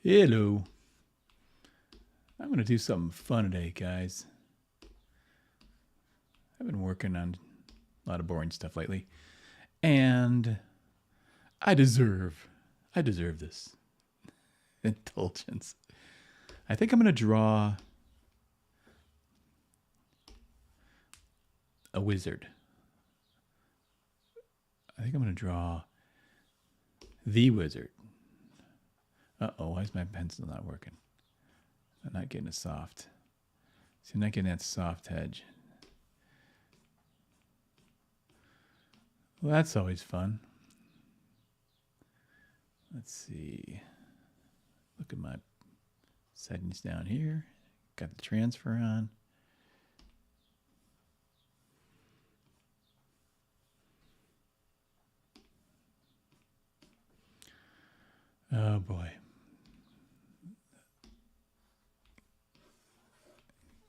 Hello. I'm going to do something fun today, guys. I've been working on a lot of boring stuff lately, and I deserve this indulgence. I think I'm going to draw a wizard. I think I'm going to draw the wizard. Uh-oh, why is my pencil not working? I'm not getting a soft. See, I'm not getting that soft edge. Well, that's always fun. Let's see. Look at my settings down here. Got the transfer on. Oh boy.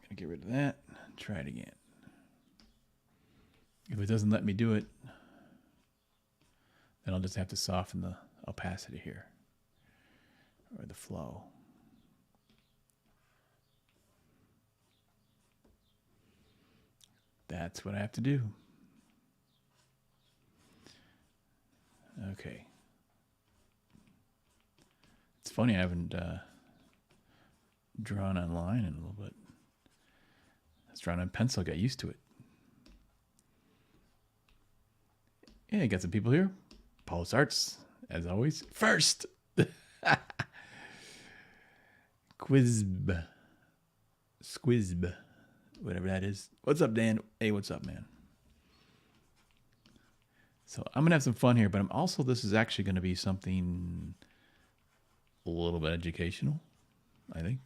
Gonna get rid of that. Try it again. If it doesn't let me do it, then I'll just have to soften the opacity here, or the flow. That's what I have to do. Okay. It's funny, I haven't drawn online in a little bit. I was drawing on pencil, got used to it. Yeah, got some people here. Paul's Arts, as always. First! Squizb. Whatever that is. What's up, Dan? Hey, what's up, man? So I'm going to have some fun here, but this is actually going to be something a little bit educational, I think.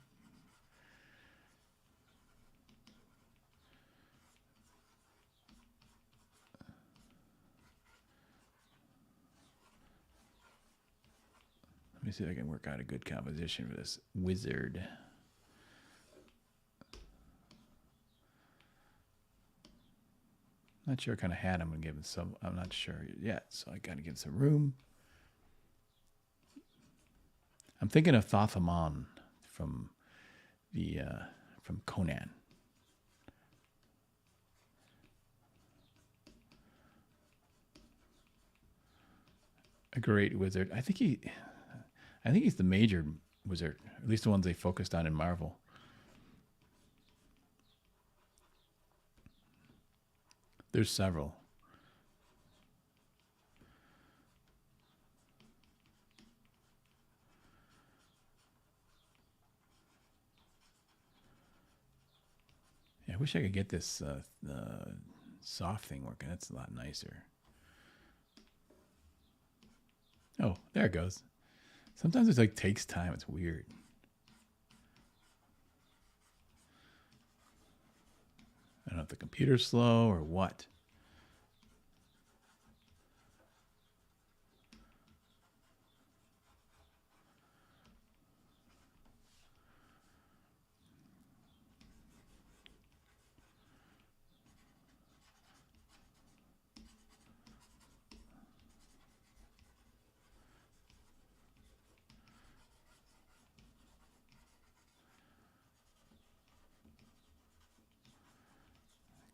Let me see if I can work out a good composition for this wizard. Not sure what kind of hat I'm going to give him. I'm not sure yet, so I got to give some room. I'm thinking of Thoth-Amon from Conan. A great wizard. I think he's the major wizard, at least the ones they focused on in Marvel. There's several. Yeah, I wish I could get this soft thing working. That's a lot nicer. Oh, there it goes. Sometimes it takes time. It's weird. I don't know if the computer's slow or what.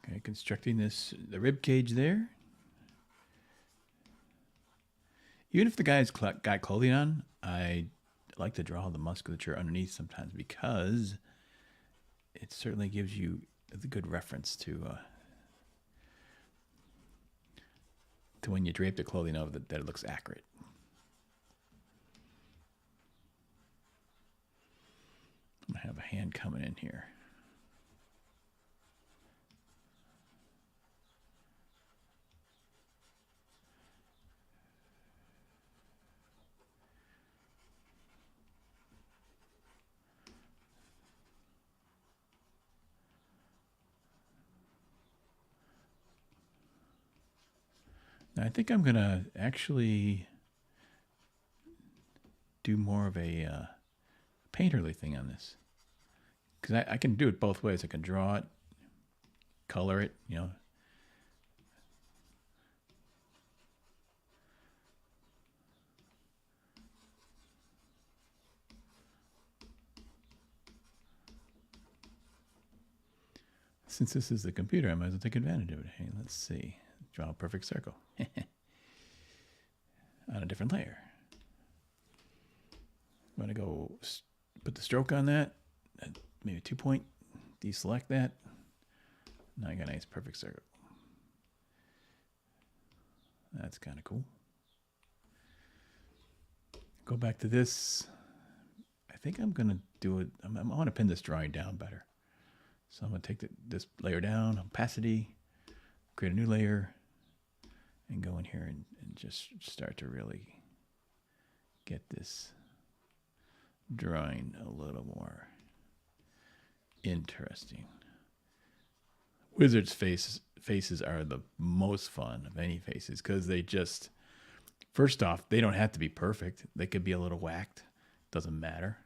Okay, constructing the rib cage there. Even if the guy's got clothing on, I like to draw the musculature underneath sometimes because it certainly gives you a good reference to when you drape the clothing over that it looks accurate. I'm gonna have a hand coming in here. Now, I think I'm going to actually do more of a painterly thing on this. Because I can do it both ways. I can draw it, color it, Since this is the computer, I might as well take advantage of it. Hey, let's see. Draw a perfect circle on a different layer. I'm going to go put the stroke on that. Maybe 2 point. Deselect that. Now I got a nice perfect circle. That's kind of cool. Go back to this. I think I'm going to do it. I want to pin this drawing down better. So I'm going to take this layer down, opacity, create a new layer, and go in here and just start to really get this drawing a little more interesting. Wizards' faces are the most fun of any faces because they just, first off, they don't have to be perfect. They could be a little whacked. Doesn't matter.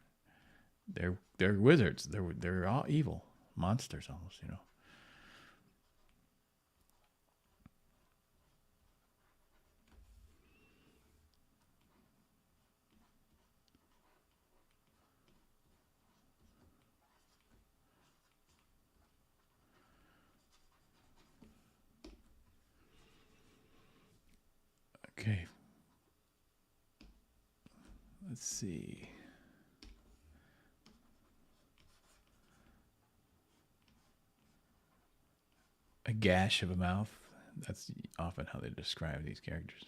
They're wizards. They're all evil monsters almost, you know. Okay. Let's see. A gash of a mouth. That's often how they describe these characters.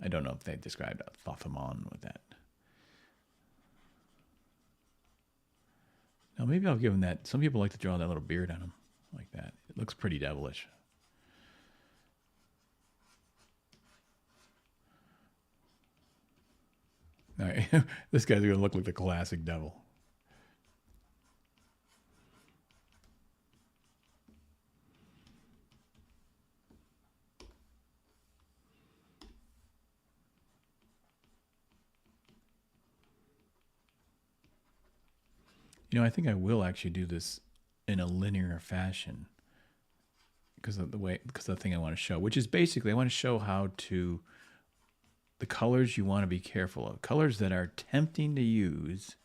I don't know if they described Thoth-Amon with that. Now maybe I'll give him that. Some people like to draw that little beard on him like that. It looks pretty devilish. All right, this guy's gonna look like the classic devil. You know, I think I will actually do this in a linear fashion because of the thing I want to show, which is basically I want to show how to, the colors you want to be careful of. Colors that are tempting to use,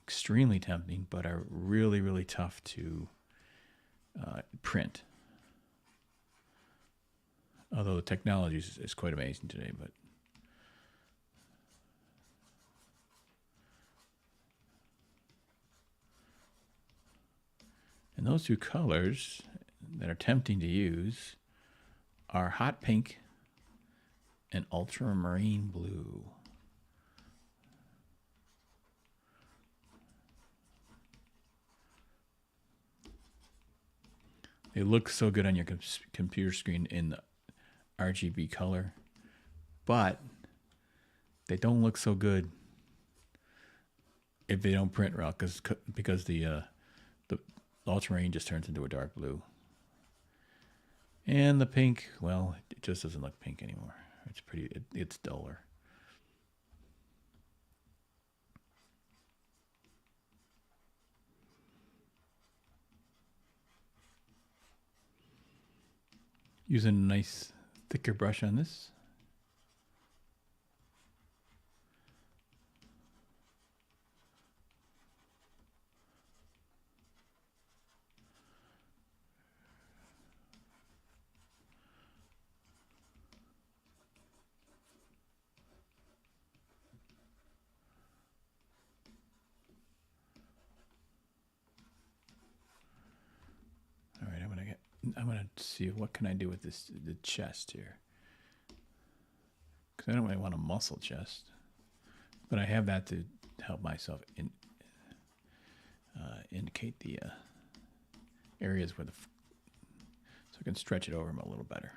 extremely tempting, but are really, really tough to print. Although the technology is quite amazing today, but and those two colors that are tempting to use are hot pink and ultramarine blue. They look so good on your computer screen in the RGB color, but they don't look so good if they don't print well, because the ultramarine just turns into a dark blue. And the pink, well, it just doesn't look pink anymore. It's pretty, it's duller. Using a nice thicker brush on this. I'm gonna see what can I do with the chest here, because I don't really want a muscle chest, but I have that to help myself indicate the areas where so I can stretch it over them a little better.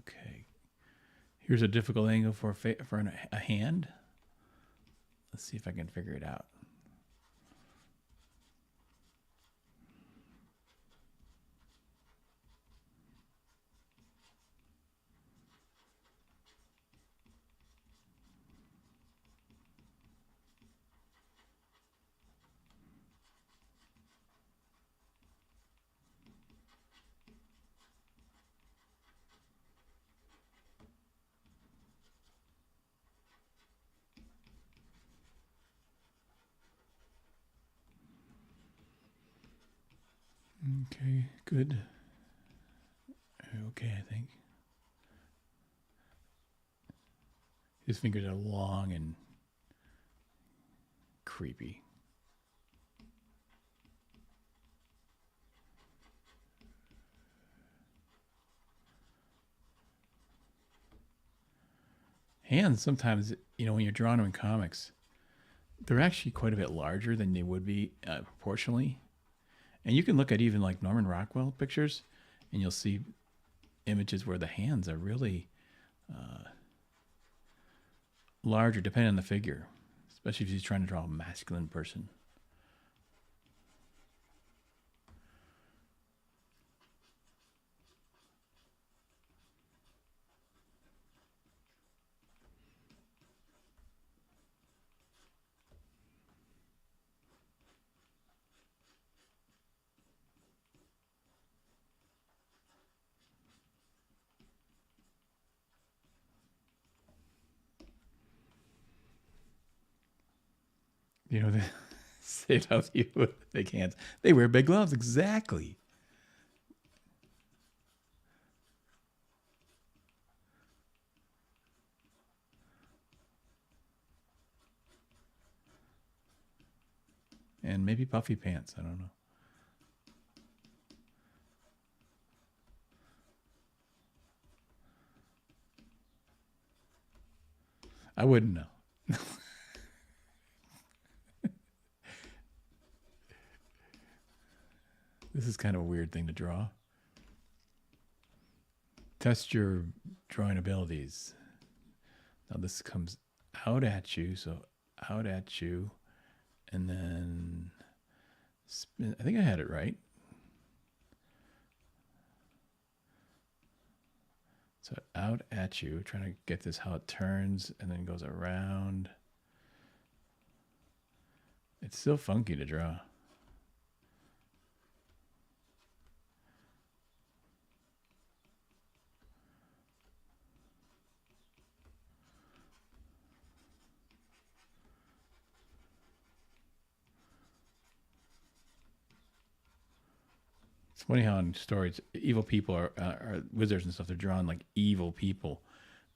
Okay, Here's a difficult angle for a hand. Let's see if I can figure it out. Okay, good. Okay, I think. His fingers are long and creepy. Hands sometimes, when you're drawing them in comics, they're actually quite a bit larger than they would be proportionally. And you can look at even like Norman Rockwell pictures, and you'll see images where the hands are really larger depending on the figure, especially if he's trying to draw a masculine person. They say it out to you with big hands. They wear big gloves. Exactly. And maybe puffy pants. I don't know. I wouldn't know. This is kind of a weird thing to draw. Test your drawing abilities. Now this comes out at you, so out at you, and then spin. I think I had it right. So out at you, trying to get this how it turns and then goes around. It's still funky to draw. It's funny how in stories, evil people are wizards and stuff. They're drawn like evil people.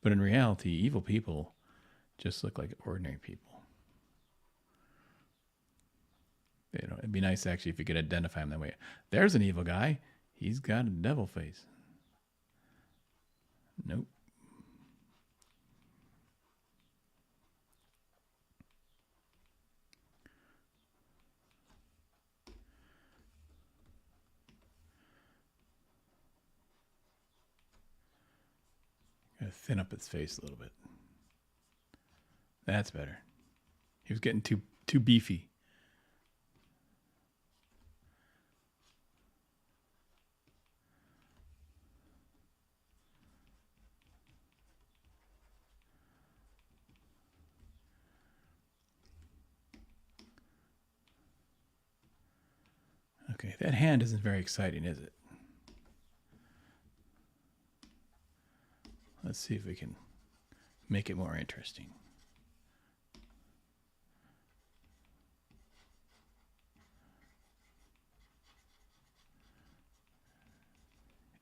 But in reality, evil people just look like ordinary people. It'd be nice actually if you could identify him that way. There's an evil guy. He's got a devil face. Nope. Gotta thin up his face a little bit. That's better. He was getting too beefy. Okay, that hand isn't very exciting, is it? Let's see if we can make it more interesting.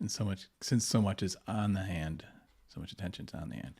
And since so much is on the hand, so much attention's on the hand.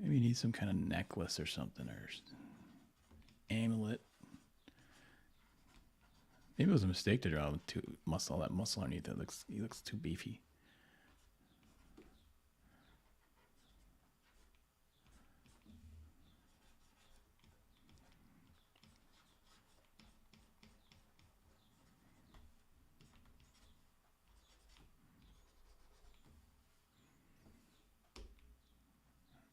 Maybe you need some kind of necklace or something, or amulet. Maybe it was a mistake to draw too muscle. That muscle underneath it he looks too beefy.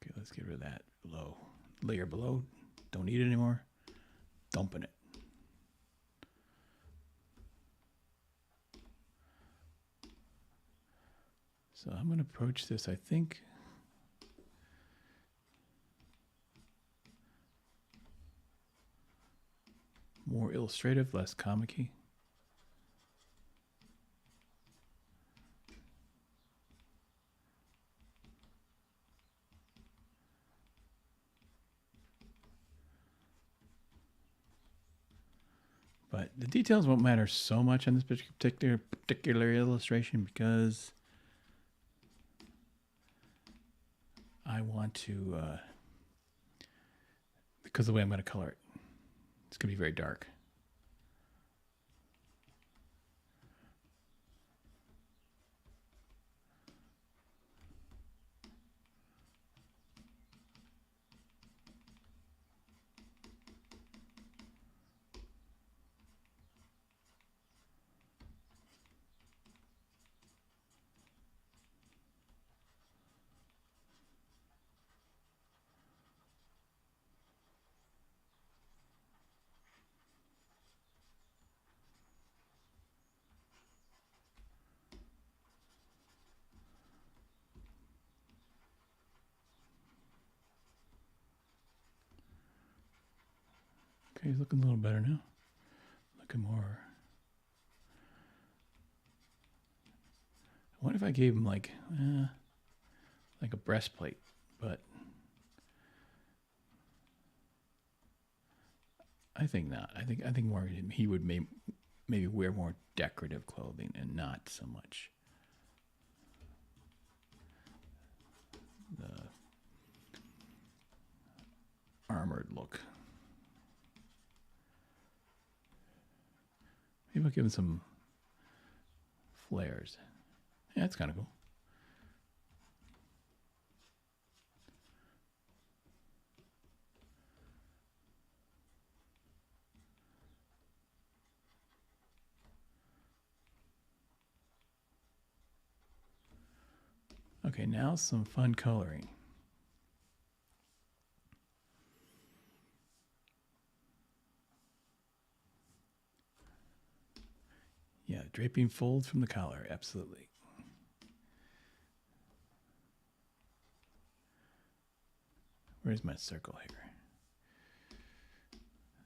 Okay, let's get rid of that below. Layer below. Don't need it anymore. Dumping it. So I'm going to approach this, I think, more illustrative, less comic-y. But the details won't matter so much on this particular illustration because I want to, because of the way I'm going to color it, it's going to be very dark. Okay, he's looking a little better now. Looking more. I wonder if I gave him like a breastplate, but I think not. I think more he would maybe wear more decorative clothing and not so much the armored look. Maybe I'll give him some flares. Yeah, that's kind of cool. Okay, now some fun coloring. Yeah, draping folds from the collar, absolutely. Where's my circle here?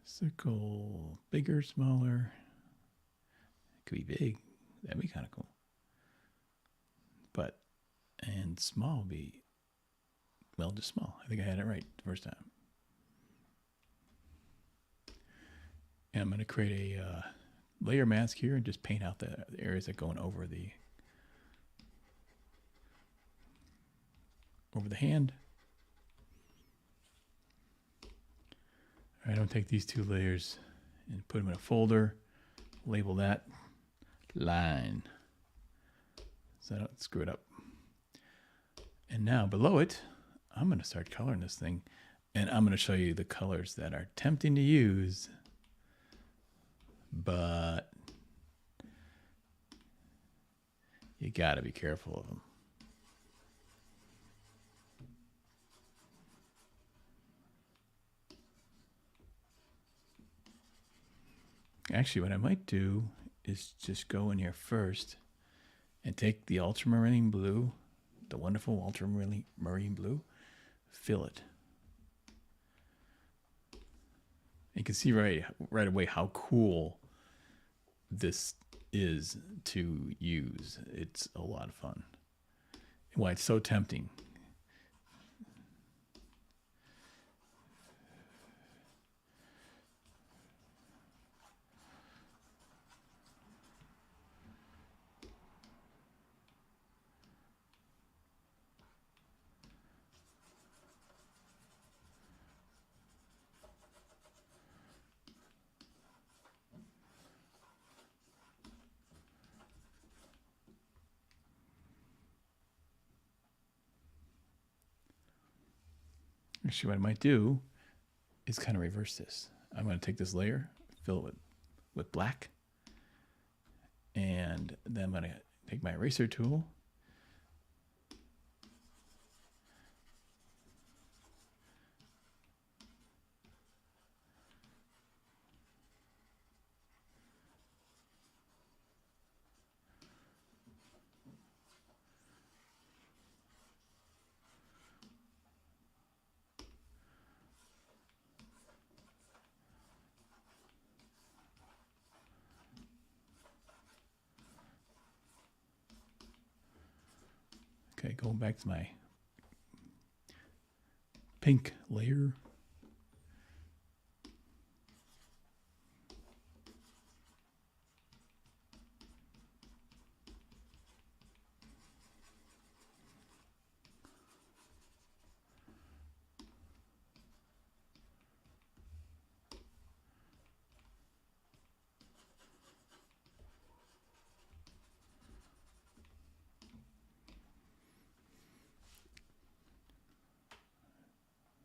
Circle, bigger, smaller. It could be big. That'd be kind of cool. But, and small would be, well, just small. I think I had it right the first time. And I'm going to create a layer mask here and just paint out the areas that going over the hand. All right, I'm gonna take these two layers and put them in a folder, label that line so I don't screw it up. And now below it, I'm gonna start coloring this thing, and I'm gonna show you the colors that are tempting to use, but you gotta be careful of them. Actually, what I might do is just go in here first and take the ultramarine blue, the wonderful ultramarine blue, fill it. You can see right away how cool this is to use. It's a lot of fun. Why it's so tempting. Actually, what I might do is kind of reverse this. I'm going to take this layer, fill it with black, and then I'm going to take my eraser tool. Okay, going back to my pink layer.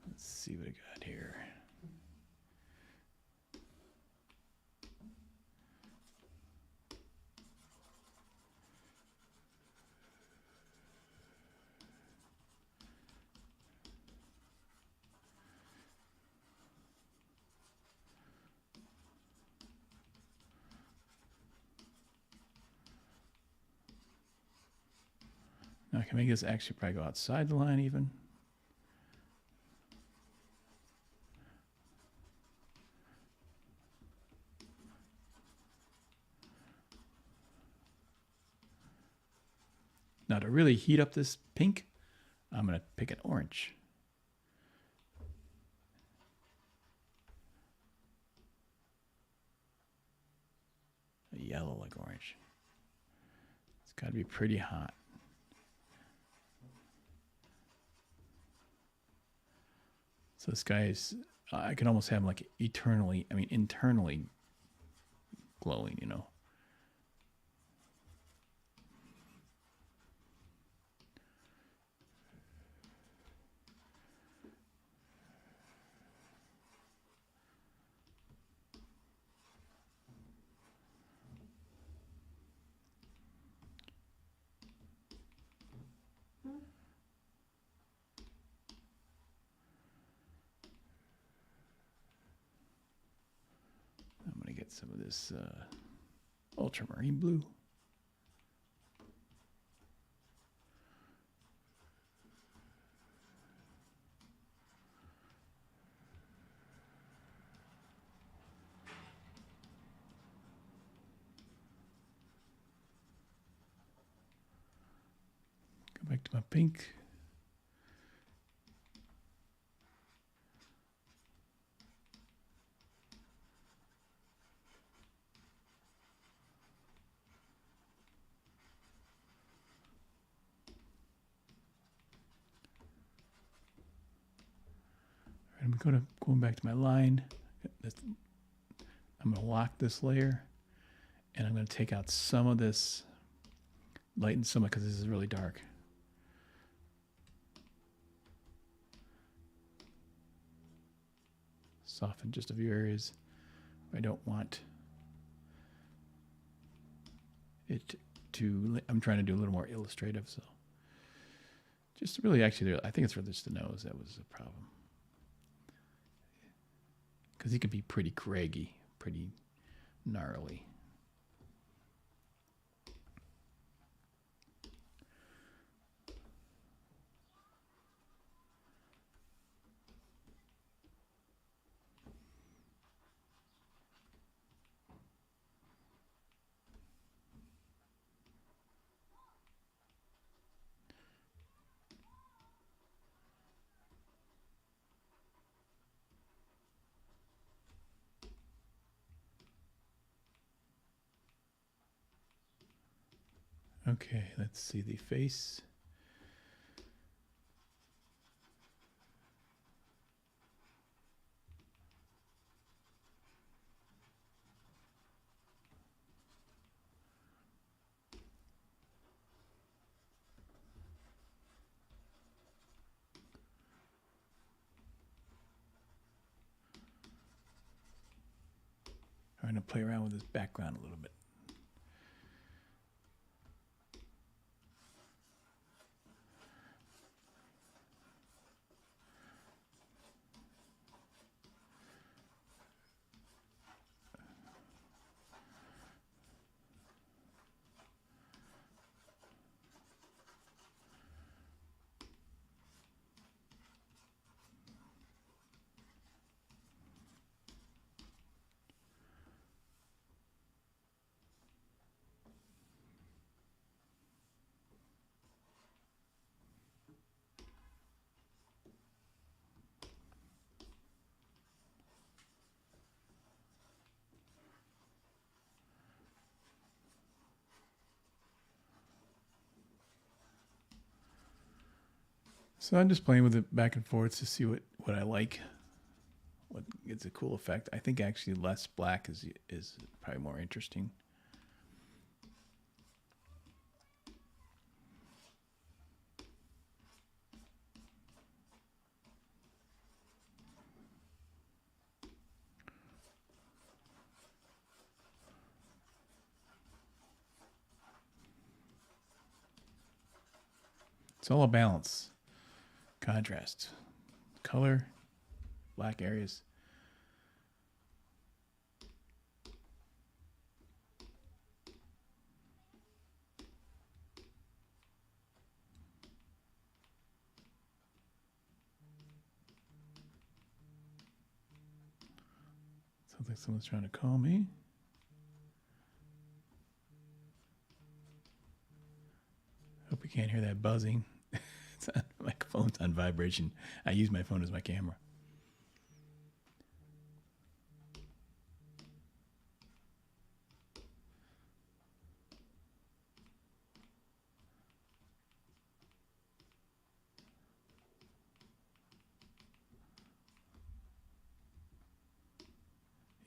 Let's see what I got here. Now I can make this actually probably go outside the line even. Now to really heat up this pink, I'm going to pick an orange. A yellow like orange. It's got to be pretty hot. So this guy is, I can almost have him like internally glowing, you know. I'm going to get some of this ultramarine blue. Go back to my pink. I'm going back to my line. I'm going to lock this layer, and I'm going to take out some of this, lighten some of it because this is really dark. Soften just a few areas. I don't want it to, I'm trying to do a little more illustrative, so just really actually, I think it's for just the nose that was the problem. Because he can be pretty craggy, pretty gnarly. Okay, let's see the face. Trying to play around with this background a little bit. So I'm just playing with it back and forth to see what I like, what gets a cool effect. I think actually less black is probably more interesting. It's all a balance. Contrast, color, black areas. Sounds like someone's trying to call me. Hope you can't hear that buzzing. It's on, my phone's on vibration. I use my phone as my camera.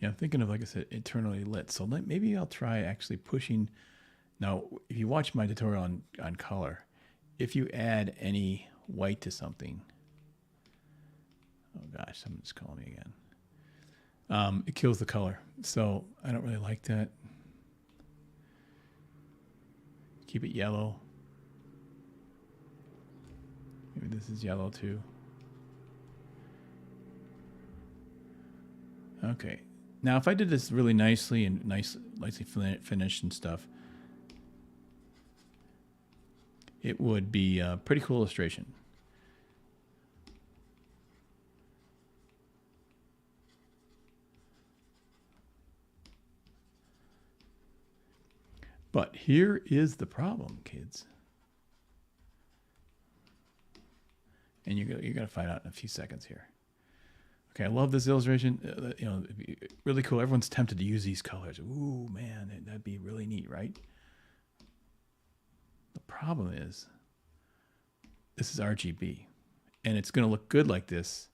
Yeah, I'm thinking of, like I said, internally lit. So maybe I'll try actually pushing. Now, if you watch my tutorial on color, if you add any white to something, oh gosh, someone's calling me again. It kills the color. So I don't really like that. Keep it yellow. Maybe this is yellow too. Okay. Now, if I did this really nicely and nicely finished and stuff, it would be a pretty cool illustration. But here is the problem, kids. And you're going to find out in a few seconds here. Okay, I love this illustration. You know, really cool. Everyone's tempted to use these colors. Ooh, man, that'd be really neat, right? The problem is, this is RGB, and it's going to look good like this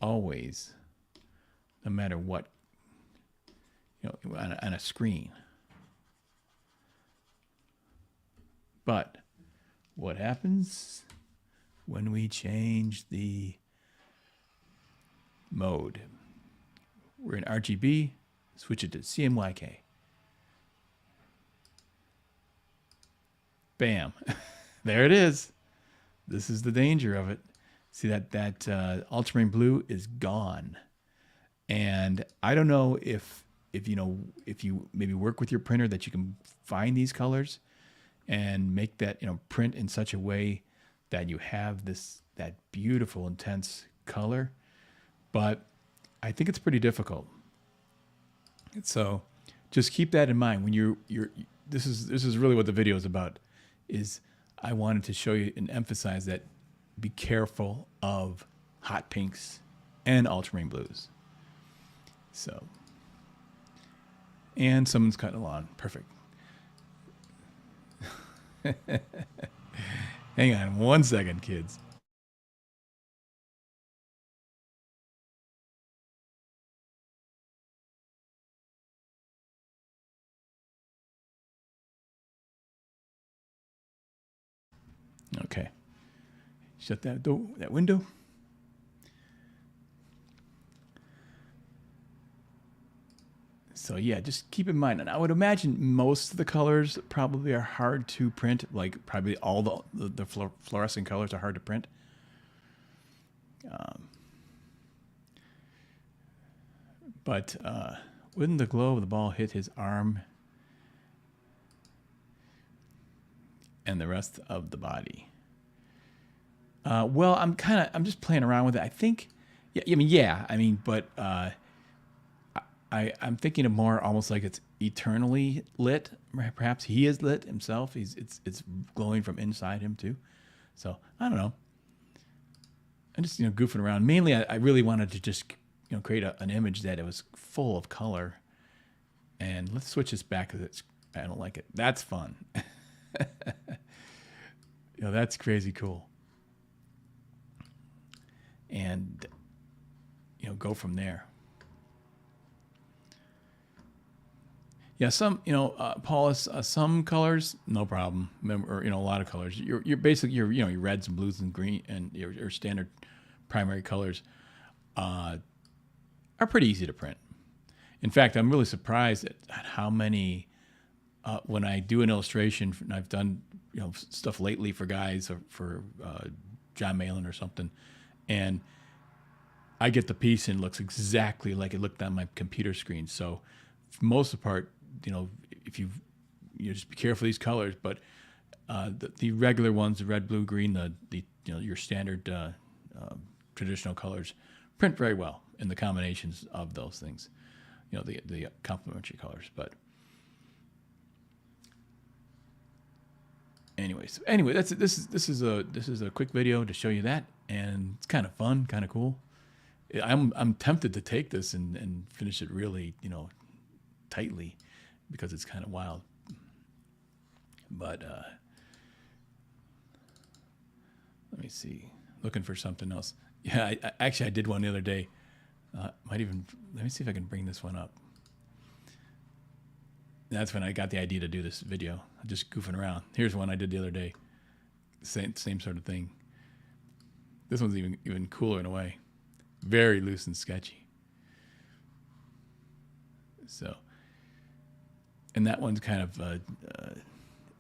always, no matter what, you know, on a screen. But what happens when we change the mode? We're in RGB, switch it to CMYK. Bam. There it is. This is the danger of it. See that ultramarine blue is gone. And I don't know if you maybe work with your printer that you can find these colors and make that, you know, print in such a way that you have that beautiful intense color. But I think it's pretty difficult. So just keep that in mind when this is really what the video is about. Is I wanted to show you and emphasize that be careful of hot pinks and ultramarine blues. So, and someone's cutting a lawn. Perfect. Hang on 1 second, kids. Okay. Shut that door, that window. So yeah, just keep in mind, and I would imagine most of the colors probably are hard to print. Like probably all the fluorescent colors are hard to print. But when the glow of the ball hit his arm and the rest of the body. Well, I'm just playing around with it. I think, but I'm thinking of more almost like it's eternally lit. Perhaps he is lit himself. It's glowing from inside him too. So I don't know. I'm just goofing around. Mainly, I really wanted to just create an image that it was full of color. And let's switch this back because I don't like it. That's fun. That's crazy cool. And go from there. Yeah, some Paulus, some colors no problem. Or a lot of colors. You're basically your reds and blues and green and your standard primary colors are pretty easy to print. In fact, I'm really surprised at how many when I do an illustration, and I've done stuff lately for guys or for John Malin or something, and I get the piece and it looks exactly like it looked on my computer screen. So for most of the part, if you just be careful of these colors, but the regular ones, the red, blue, green, the your standard traditional colors print very well in the combinations of those things. The complementary colors. But anyway, this is a quick video to show you that, and it's kind of fun, kind of cool. I'm tempted to take this and finish it really tightly because it's kind of wild. But let me see, looking for something else. Yeah, I did one the other day. Let me see if I can bring this one up. That's when I got the idea to do this video. Just goofing around. Here's one I did the other day. Same sort of thing. This one's even cooler in a way. Very loose and sketchy. So, and that one's kind of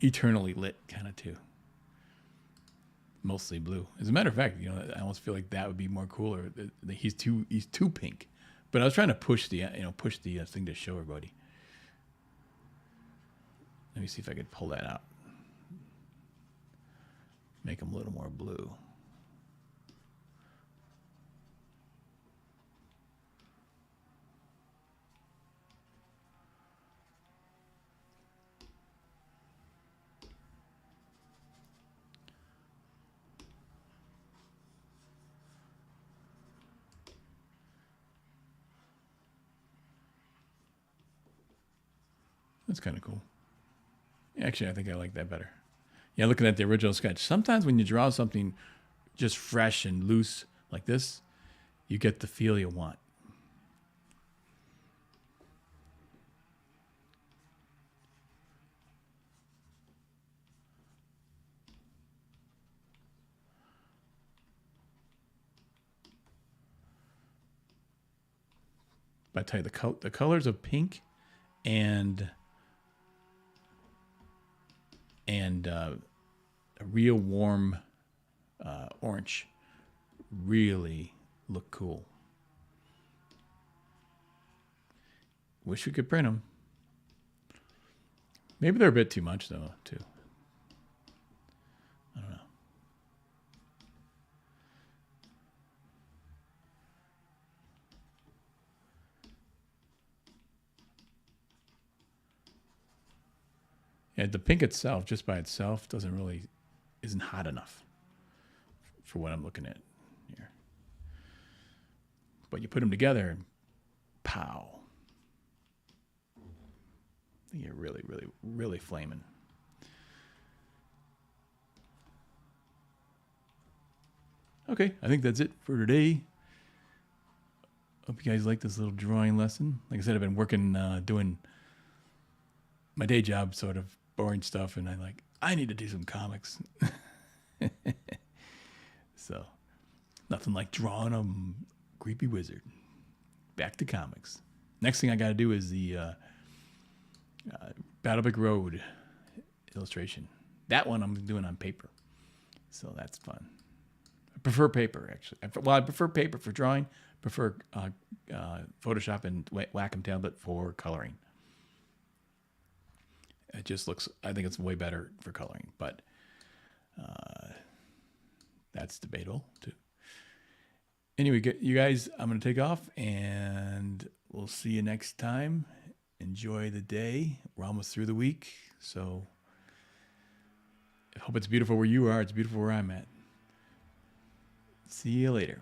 eternally lit kind of too. Mostly blue. As a matter of fact, I almost feel like that would be more cooler. He's too pink. But I was trying to push the thing to show everybody. Let me see if I could pull that out. Make him a little more blue. That's kind of cool. Actually, I think I like that better. Yeah, looking at the original sketch. Sometimes when you draw something just fresh and loose like this, you get the feel you want. But I tell you, the colors of pink and a real warm orange really look cool. Wish we could print them. Maybe they're a bit too much though, too. I don't know. Yeah, the pink itself, just by itself, isn't hot enough for what I'm looking at here. But you put them together and pow. You're really, really, really flaming. Okay, I think that's it for today. Hope you guys like this little drawing lesson. Like I said, I've been working, doing my day job, sort of boring stuff, and I need to do some comics. So, nothing like drawing a creepy wizard. Back to comics. Next thing I got to do is the Battle Big Road illustration. That one I'm doing on paper, so that's fun. I prefer paper, actually. I prefer paper for drawing. Prefer Photoshop and Wacom tablet for coloring. It just looks, I think it's way better for coloring, but that's debatable too. Anyway, you guys, I'm going to take off and we'll see you next time. Enjoy the day. We're almost through the week, so I hope it's beautiful where you are. It's beautiful where I'm at. See you later.